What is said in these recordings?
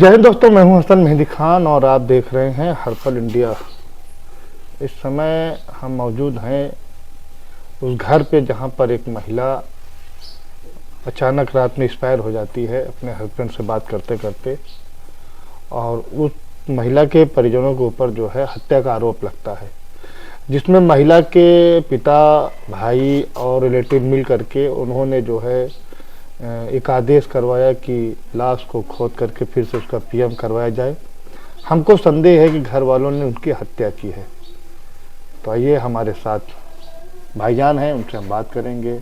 जय हिंद दोस्तों, मैं हूं हसन मेहंदी खान और आप देख रहे हैं हर पल इंडिया। इस समय हम मौजूद हैं उस घर पे जहां पर एक महिला अचानक रात में एक्सपायर हो जाती है अपने हस्बैंड से बात करते करते, और उस महिला के परिजनों के ऊपर जो है हत्या का आरोप लगता है, जिसमें महिला के पिता, भाई और रिलेटिव मिल करके उन्होंने जो है एक आदेश करवाया कि लाश को खोद करके फिर से उसका पीएम करवाया जाए। हमको संदेह है कि घर वालों ने उनकी हत्या की है। तो आइए, हमारे साथ भाईजान हैं, उनसे हम बात करेंगे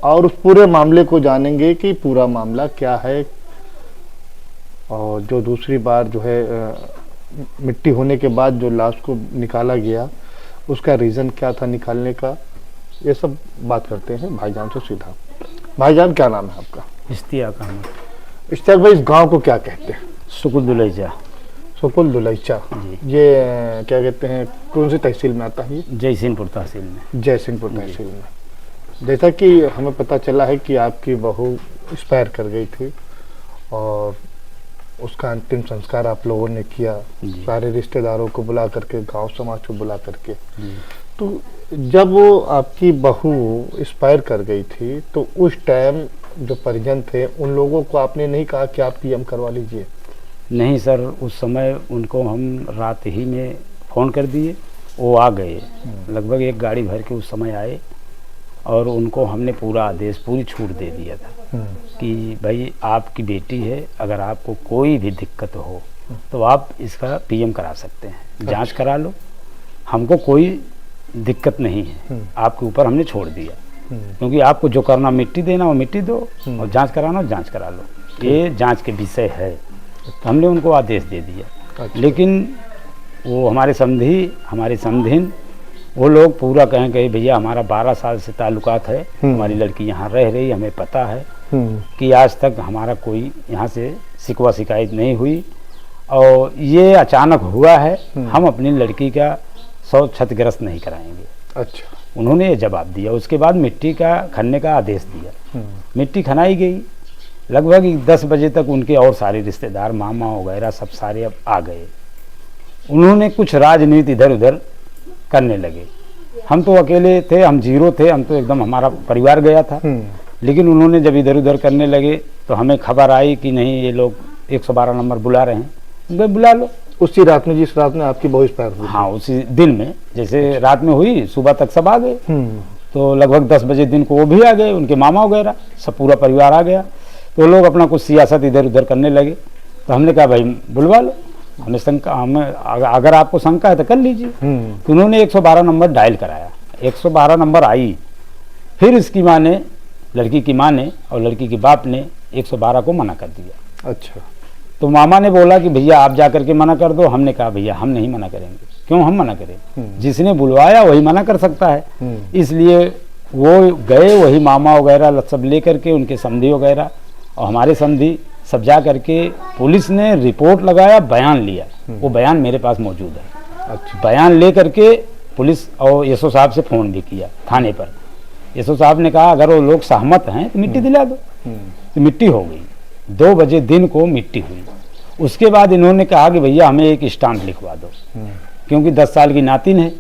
और उस पूरे मामले को जानेंगे कि पूरा मामला क्या है, और जो दूसरी बार जो है मिट्टी होने के बाद जो लाश को निकाला गया उसका रीज़न क्या था निकालने का, ये सब बात करते हैं भाईजान से सीधा। भाईजान, क्या नाम है आपका? इश्तियाक अहमद। इश्तियाक भाई, इस गांव को क्या कहते हैं? सुकुल दुलैचा। सुकुल दुलैचा, ये क्या कहते हैं, कौन सी तहसील में आता है? ये जयसिंहपुर तहसील में। जयसिंहपुर तहसील में। जैसा कि हमें पता चला है कि आपकी बहू एक्सपायर कर गई थी और उसका अंतिम संस्कार आप लोगों ने किया, सारे रिश्तेदारों को बुला करके, गांव समाज को बुला करके। तो जब वो आपकी बहू एक्सपायर कर गई थी तो उस टाइम जो परिजन थे उन लोगों को आपने नहीं कहा कि आप पीएम करवा लीजिए? नहीं सर, उस समय उनको हम रात ही में फ़ोन कर दिए, वो आ गए। लगभग एक गाड़ी भर के उस समय आए और उनको हमने पूरा आदेश, पूरी छूट दे दिया था कि भाई आपकी बेटी है, अगर आपको कोई भी दिक्कत हो तो आप इसका पीएम करा सकते हैं, जांच करा लो, हमको कोई दिक्कत नहीं है, आपके ऊपर हमने छोड़ दिया। क्योंकि आपको जो करना मिट्टी देना वो मिट्टी दो और जांच कराना जांच करा लो, ये जांच के विषय है। तो हमने उनको आदेश दे दिया। लेकिन वो हमारे समधिन वो लोग पूरा कहें कि भैया हमारा 12 साल से ताल्लुकात है, हमारी लड़की यहाँ रह रही, हमें पता है कि आज तक हमारा कोई यहाँ से शिकवा शिकायत नहीं हुई और ये अचानक हुआ है, हम अपनी लड़की का 100 क्षतिग्रस्त नहीं कराएंगे। अच्छा, उन्होंने ये जवाब दिया। उसके बाद मिट्टी का खनने का आदेश दिया। मिट्टी खनाई गई। लगभग 10 बजे तक उनके और सारे रिश्तेदार, मामा वगैरह सब सारे अब आ गए। उन्होंने कुछ राजनीति इधर उधर करने लगे। हम तो अकेले थे, हम जीरो थे, हम तो एकदम, हमारा परिवार गया था। लेकिन उन्होंने जब इधर उधर करने लगे तो हमें खबर आई कि नहीं, ये लोग 112 नंबर बुला रहे हैं। बुला लो। उसी रात में, जिस रात में आपकी बहू एक्सपायर हुई? हाँ, उसी दिन में, जैसे रात में हुई, सुबह तक सब आ गए। तो लगभग 10 बजे दिन को वो भी आ गए, उनके मामा वगैरह सब, पूरा परिवार आ गया। तो लोग अपना कुछ सियासत इधर उधर करने लगे। तो हमने कहा भाई बुलवा लो, हमें शंका, हमें अगर आपको शंका है तो कर लीजिए। तो उन्होंने 112 नंबर डायल कराया। 112 नंबर आई। फिर इसकी माँ ने, लड़की की माँ ने और लड़की के बाप ने 112 को मना कर दिया। अच्छा। तो मामा ने बोला कि भैया आप जा करके मना कर दो। हमने कहा भैया हम नहीं मना करेंगे। क्यों हम मना करें? जिसने बुलवाया वही मना कर सकता है। इसलिए वो गए, वही मामा वगैरह सब ले करके, उनके समधी वगैरह और हमारे समधी सब जा करके, पुलिस ने रिपोर्ट लगाया, बयान लिया। वो बयान मेरे पास मौजूद है। अच्छा। बयान ले करके पुलिस और एसओ साहब से फ़ोन भी किया थाने पर। एसओ साहब ने कहा अगर वो लोग सहमत हैं तो मिट्टी दिला दो। तो मिट्टी हो गई। 2 बजे दिन को मिट्टी हुई। उसके बाद इन्होंने कहा कि भैया हमें एक स्टाम्प लिखवा दो, क्योंकि 10 साल की नातिन है,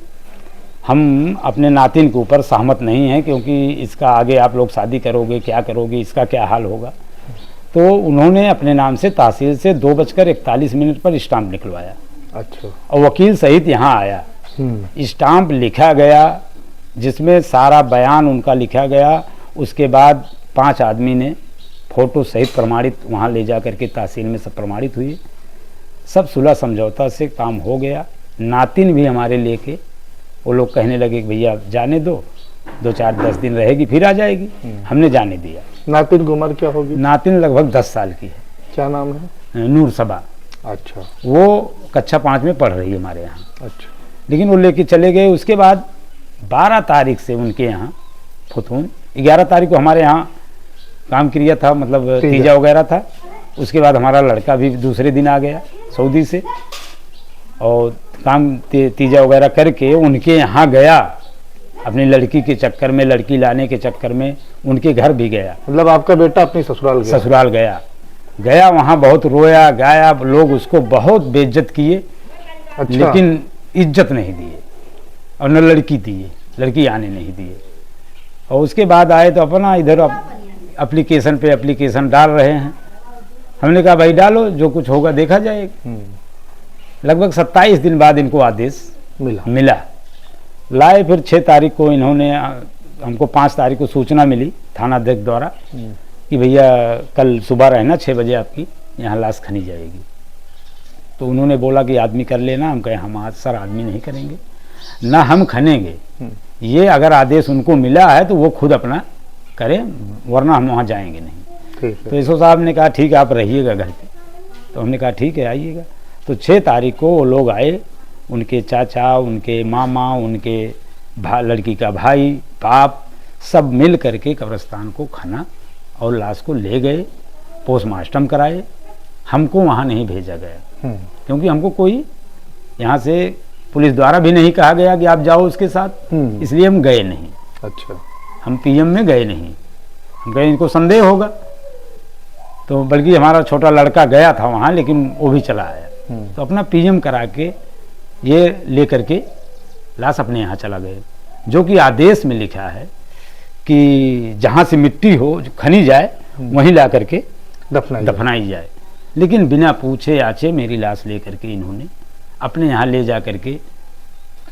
हम अपने नातिन के ऊपर सहमत नहीं हैं, क्योंकि इसका आगे आप लोग शादी करोगे, क्या करोगे, इसका क्या हाल होगा। तो उन्होंने अपने नाम से तहसील से 2:41 पर स्टाम्प निकलवाया। अच्छा। और वकील सहित यहाँ आया। स्टाम्प लिखा गया, जिसमें सारा बयान उनका लिखा गया। उसके बाद 5 आदमी ने फोटो सहित प्रमाणित वहाँ ले जा करके तहसील में सब प्रमाणित हुई। सब सुलह समझौता से काम हो गया। नातिन भी हमारे लेके, वो लोग कहने लगे कि भैया जाने दो, 2-4-10 दिन रहेगी फिर आ जाएगी। हमने जाने दिया। नातिन की उम्र क्या होगी? नातिन लगभग 10 साल की है। क्या नाम है? नूर सबा। अच्छा। वो कक्षा 5 में पढ़ रही है हमारे यहाँ। अच्छा। लेकिन वो लेके चले गए। उसके बाद 12 तारीख से उनके यहाँ फुतून, 11 तारीख को हमारे यहाँ काम क्रिया था, मतलब तीजा वगैरह था। उसके बाद हमारा लड़का भी दूसरे दिन आ गया सऊदी से, और काम तीजा वगैरह करके उनके यहाँ गया। अपनी लड़की के चक्कर में, लड़की लाने के चक्कर में उनके घर भी गया। मतलब आपका बेटा अपनी ससुराल गया? ससुराल गया। गया वहाँ बहुत रोया गाया, लोग उसको बहुत बेइज्जत किए, अच्छा। लेकिन इज्जत नहीं दिए और न लड़की दिए, लड़की आने नहीं दिए। और उसके बाद आए तो अपना इधर एप्लीकेशन पे एप्लीकेशन डाल रहे हैं। हमने कहा भाई डालो, जो कुछ होगा देखा जाएगा। लगभग 27 दिन बाद इनको आदेश मिला। लाए फिर 6 तारीख को इन्होंने हमको 5 तारीख को सूचना मिली थाना अध्यक्ष द्वारा कि भैया कल सुबह रहना 6 बजे आपकी यहाँ लाश खनी जाएगी। तो उन्होंने बोला कि आदमी कर लेना। हम कहे हम आज सर आदमी नहीं करेंगे, ना हम खनेंगे। ये अगर आदेश उनको मिला है तो वो खुद अपना करें, वरना हम वहाँ जाएंगे नहीं। तो एसओ साहब ने कहा ठीक है आप रहिएगा घर पे। तो हमने कहा ठीक है आइएगा। तो 6 तारीख को वो लोग आए, उनके चाचा, उनके मामा, उनके लड़की का भाई, बाप, सब मिल करके कब्रिस्तान को खना और लाश को ले गए, पोस्टमार्टम कराए। हमको वहाँ नहीं भेजा गया क्योंकि हमको कोई यहाँ से पुलिस द्वारा भी नहीं कहा गया कि आप जाओ उसके साथ, इसलिए हम गए नहीं। अच्छा, हम पीएम में गए नहीं, हम गए इनको संदेह होगा। तो बल्कि हमारा छोटा लड़का गया था वहाँ, लेकिन वो भी चला आया। तो अपना पीएम करा के ये लेकर के लाश अपने यहाँ चला गए। जो कि आदेश में लिखा है कि जहाँ से मिट्टी हो खनी जाए वहीं ला करके दफनाई जाए। लेकिन बिना पूछे आछे मेरी लाश ले करके इन्होंने अपने यहाँ ले जा करके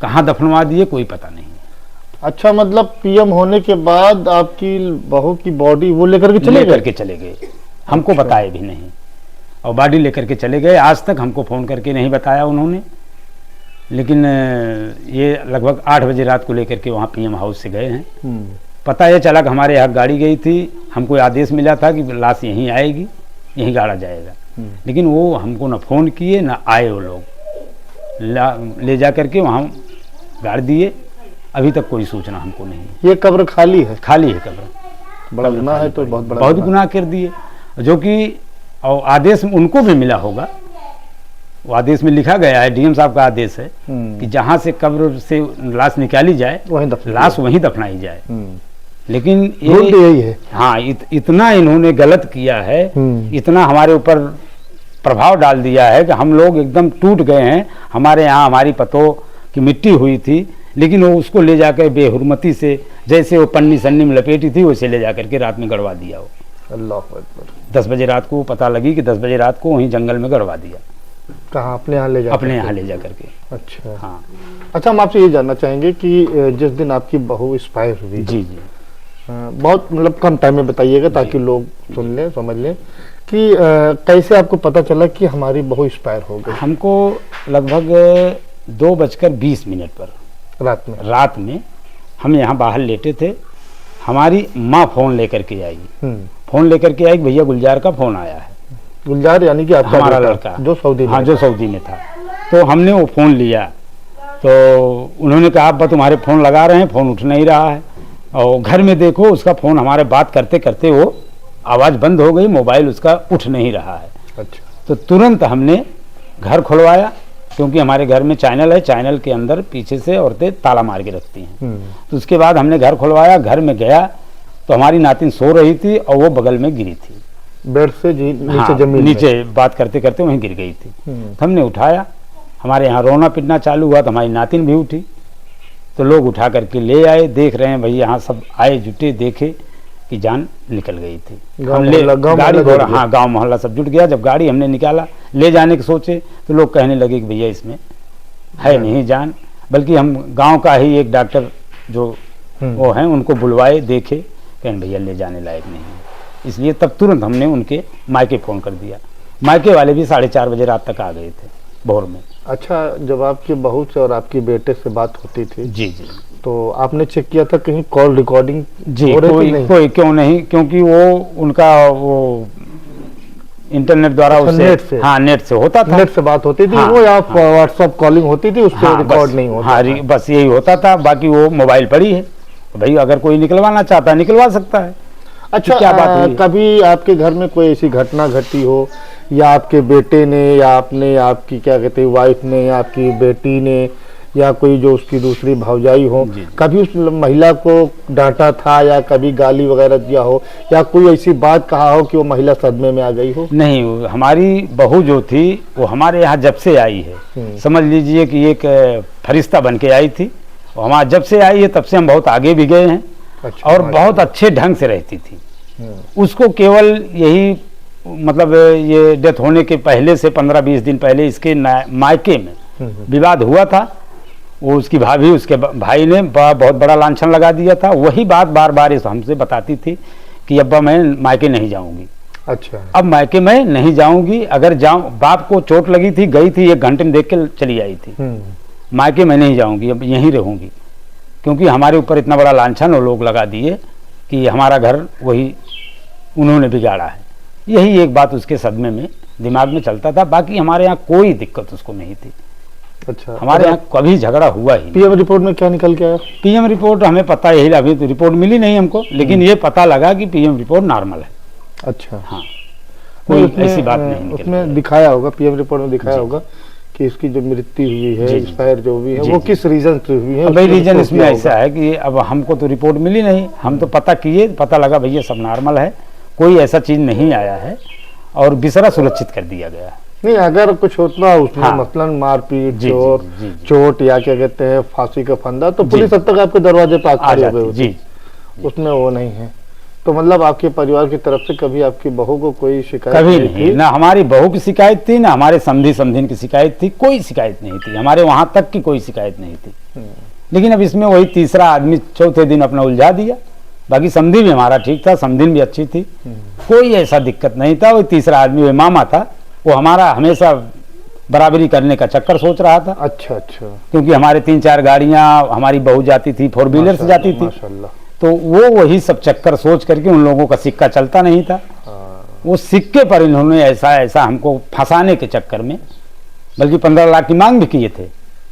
कहाँ दफनवा दिए कोई पता नहीं। अच्छा, मतलब पीएम होने के बाद आपकी बहू की बॉडी वो लेकर के चले गए, हमको बताए भी नहीं, और बॉडी लेकर के चले गए। आज तक हमको फ़ोन करके नहीं बताया उन्होंने। लेकिन ये लगभग 8 बजे रात को लेकर के वहाँ पीएम हाउस से गए हैं। पता ये चला कि हमारे यहाँ गाड़ी गई थी, हमको आदेश मिला था कि लाश यहीं आएगी, यहीं गाड़ा जाएगा। लेकिन वो हमको ना फ़ोन किए ना आए। वो लोग ले जा करके वहाँ गाड़ दिए। अभी तक कोई सूचना हमको नहीं। ये कब्र खाली है? खाली है कब्र। बड़ा गुनाह है, तो बहुत बड़ा बहुत गुनाह कर दिए। जो कि और आदेश उनको भी मिला होगा, वो आदेश में लिखा गया है, डीएम साहब का आदेश है कि जहाँ से कब्र से लाश निकाली जाए लाश वहीं दफनाई जाए। लेकिन ये यही है। हाँ, इतना इन्होंने गलत किया है, इतना हमारे ऊपर प्रभाव डाल दिया है कि हम लोग एकदम टूट गए हैं। हमारे यहाँ हमारी पतों की मिट्टी हुई थी, लेकिन वो उसको ले जाकर बेहुरमती से, जैसे वो पन्नी सन्नी में लपेटी थी वैसे ले जाकर के रात में गड़वा दिया। वो अल्लाह अकबर। 10 बजे रात को पता लगी कि 10 बजे रात को वहीं जंगल में गड़वा दिया। कहाँ? अपने यहाँ ले जा? अपने यहाँ ले जा करके। अच्छा हाँ। अच्छा, हम आपसे ये जानना चाहेंगे कि जिस दिन आपकी बहू एक्सपायर हुई, जी जी, बहुत मतलब कम टाइम में बताइएगा ताकि लोग सुन लें, समझ लें कि कैसे आपको पता चला कि हमारी बहू एक्सपायर हो गई? हमको लगभग 2:20 पर रात में हम यहाँ बाहर लेटे थे। हमारी माँ फ़ोन लेकर के आई, फ़ोन लेकर के आई कि भैया गुलजार का फ़ोन आया है। गुलजार यानी कि आपका हमारा लड़का जो सऊदी में? हाँ, जो सऊदी में था। तो हमने वो फ़ोन लिया तो उन्होंने कहा अब तुम्हारे फ़ोन लगा रहे हैं, फ़ोन उठ नहीं रहा है। और घर में देखो उसका फ़ोन हमारे बात करते करते वो आवाज़ बंद हो गई, मोबाइल उसका उठ नहीं रहा है। अच्छा। तो तुरंत हमने घर खुलवाया, क्योंकि हमारे घर में चैनल है, चैनल के अंदर पीछे से औरतें ताला मार के रखती हैं। तो उसके बाद हमने घर खुलवाया। घर में गया तो हमारी नातिन सो रही थी और वो बगल में गिरी थी, बेड से नीचे। हाँ, जमीन नीचे बात करते करते वहीं गिर गई थी। तो हमने उठाया, हमारे यहाँ रोना पिटना चालू हुआ तो हमारी नातिन भी उठी। तो लोग उठा करके ले आए, देख रहे हैं भाई, यहाँ सब आए जुटे, देखे कि जान निकल गई थी। हम ले गाड़ी घोड़ा, हाँ, गांव मोहल्ला सब जुट गया। जब गाड़ी हमने निकाला ले जाने के सोचे तो लोग कहने लगे कि भैया इसमें है नहीं जान। बल्कि हम गांव का ही एक डॉक्टर जो वो हैं उनको बुलवाए, देखे, कहने भैया ले जाने लायक नहीं है। इसलिए तब तुरंत हमने उनके मायके फ़ोन कर दिया। मायके वाले भी 4:30 बजे रात तक आ गए थे भोर में। अच्छा, जब आपकी बहू से और आपकी बेटे से बात होती थी, जी जी, तो आपने चेक किया था कहीं कॉल रिकॉर्डिंग? जी, कोई क्यों नहीं, क्योंकि वो उनका वो इंटरनेट द्वारा उससे, नेट से, हाँ, नेट से होता था, नेट से बात होती थी। हाँ, वो या व्हाट्सएप कॉलिंग होती थी, उस पर रिकॉर्ड नहीं होता। हाँ, बस यही होता था। बाकी वो मोबाइल पड़ी है, भाई अगर कोई निकलवाना चाहता है निकलवा सकता है। अच्छा, क्या बात हुई? कभी आपके घर में कोई ऐसी घटना घटी हो, या आपके बेटे ने, या आपने, आपकी क्या कहते हैं वाइफ ने, या आपकी बेटी ने, या कोई जो उसकी दूसरी भौजाई हो, जी। कभी उस महिला को डांटा था या कभी गाली वगैरह दिया हो या कोई ऐसी बात कहा हो कि वो महिला सदमे में आ गई हो? नहीं, हमारी बहू जो थी वो हमारे यहाँ जब से आई है, समझ लीजिए कि एक फरिश्ता बन के आई थी। और हमारा जब से आई है तब से हम बहुत आगे भी गए हैं। अच्छा, और बहुत अच्छे ढंग से रहती थी। उसको केवल यही मतलब ये डेथ होने के पहले से 15-20 दिन पहले इसके मायके में विवाद हुआ था। वो उसकी भाभी उसके भाई ने बहुत बड़ा लांछन लगा दिया था। वही बात बार बार हमसे बताती थी कि अब्बा मैं मायके नहीं जाऊंगी। अच्छा, अब मायके में नहीं जाऊंगी, अगर जाऊं, बाप को चोट लगी थी, गई थी 1 घंटे में देख के चली आई थी। मायके में नहीं जाऊंगी, अब यहीं रहूंगी, क्योंकि हमारे ऊपर इतना बड़ा लांछन वो लोग लगा दिए कि हमारा घर वही उन्होंने बिगाड़ा है। यही एक बात उसके सदमे में दिमाग में चलता था। बाकी हमारे यहाँ कोई दिक्कत उसको नहीं थी। अच्छा, हमारे यहाँ कभी झगड़ा हुआ ही नहीं। पीएम रिपोर्ट में क्या निकल के आया? पीएम रिपोर्ट हमें पता यही, अभी तो रिपोर्ट मिली नहीं हमको, लेकिन ये पता लगा कि पीएम रिपोर्ट नॉर्मल है। अच्छा, हाँ, कोई ऐसी बात नहीं निकल उसमें दिखाया होगा, पीएम रिपोर्ट में दिखाया होगा कि इसकी जो मृत्यु हुई है, एक्सपायर जो भी है, वो किस रीजन से हुई है? भाई रीजन इसमें ऐसा है कि अब हमको तो रिपोर्ट मिली नहीं, हम तो पता किए, पता लगा भैया सब नॉर्मल है, कोई ऐसा चीज नहीं आया है और बिसरा सुरक्षित कर दिया गया है। नहीं, अगर कुछ होता उसमें मसलन मारपीट, चोट या क्या कहते हैं फांसी का फंदा, तो पुलिस अब तक आपके दरवाजे पर खड़ी हो गई होती। उसमें वो नहीं है। तो मतलब आपके परिवार की तरफ से कभी आपकी बहू को कोई शिकायत कभी नहीं? ना हमारी बहू की शिकायत थी, ना हमारे समधी समधिन की शिकायत थी, कोई शिकायत नहीं थी। हमारे वहां तक की कोई शिकायत नहीं थी। लेकिन अब इसमें वही तीसरा आदमी चौथे दिन अपना उलझा दिया। बाकी समधी भी हमारा ठीक था, समधिन भी अच्छी थी, कोई ऐसा दिक्कत नहीं था। वही तीसरा आदमी वो मामा था, वो हमारा हमेशा बराबरी करने का चक्कर सोच रहा था। अच्छा अच्छा, क्योंकि हमारे 3-4 गाड़ियां हमारी बहू जाती थी, 4 व्हीलर से जाती थी, तो वो वही सब चक्कर सोच करके उन लोगों का सिक्का चलता नहीं था। वो सिक्के पर इन्होंने ऐसा हमको फंसाने के चक्कर में, बल्कि 15 लाख की मांग भी किए थे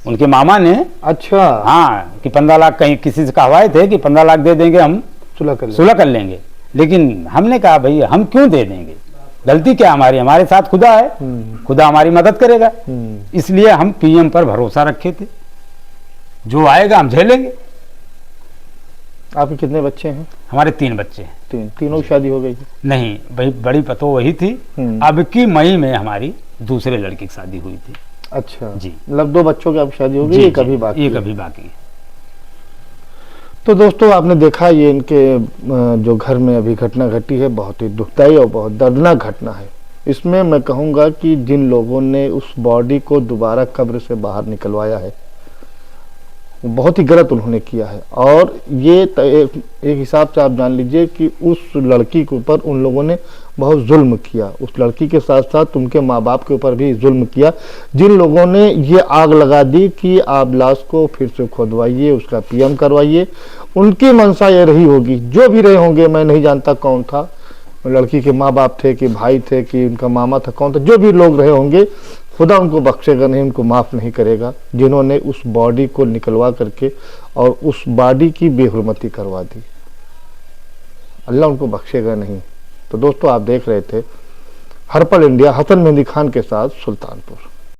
उनके मामा ने। अच्छा, हाँ, कि 15 लाख कहीं किसी से कहवाए थे कि 15 लाख दे देंगे, हम सुलह कर लेंगे। लेकिन हमने कहा भैया हम क्यों दे देंगे, गलती क्या हमारे साथ खुदा है, खुदा हमारी मदद करेगा। इसलिए हम पीएम पर भरोसा रखे थे, जो आएगा हम झेलेंगे। आपके कितने बच्चे हैं? हमारे 3 बच्चे हैं। तीनों की शादी हो गई? नहीं भाई, बड़ी पतो वही थी। अब की मई में हमारी दूसरे लड़के की शादी हुई थी। अच्छा जी, मतलब 2 बच्चों की अब शादी हो गई, ये कभी बाकी? ये कभी बाकी है। तो दोस्तों आपने देखा ये इनके जो घर में अभी घटना घटी है, बहुत ही दुखदाई और बहुत दर्दनाक घटना है। इसमें मैं कहूँगा कि जिन लोगों ने उस बॉडी को दोबारा कब्र से बाहर निकलवाया है, बहुत ही गलत उन्होंने किया है। और ये एक हिसाब से आप जान लीजिए कि उस लड़की के ऊपर उन लोगों ने बहुत जुल्म किया। उस लड़की के साथ साथ उनके माँ बाप के ऊपर भी जुल्म किया, जिन लोगों ने ये आग लगा दी कि आप लाश को फिर से खोदवाइए, उसका पीएम करवाइए। उनकी मंशा ये रही होगी, जो भी रहे होंगे, मैं नहीं जानता कौन था, लड़की के माँ बाप थे कि भाई थे कि उनका मामा था, कौन था, जो भी लोग रहे होंगे, खुदा उनको बख्शेगा नहीं, उनको माफ़ नहीं करेगा, जिन्होंने उस बॉडी को निकलवा करके और उस बॉडी की बेहुरमती करवा दी। अल्लाह उनको बख्शेगा नहीं। तो दोस्तों आप देख रहे थे हर्पल इंडिया, हसन मेहंदी खान के साथ सुल्तानपुर।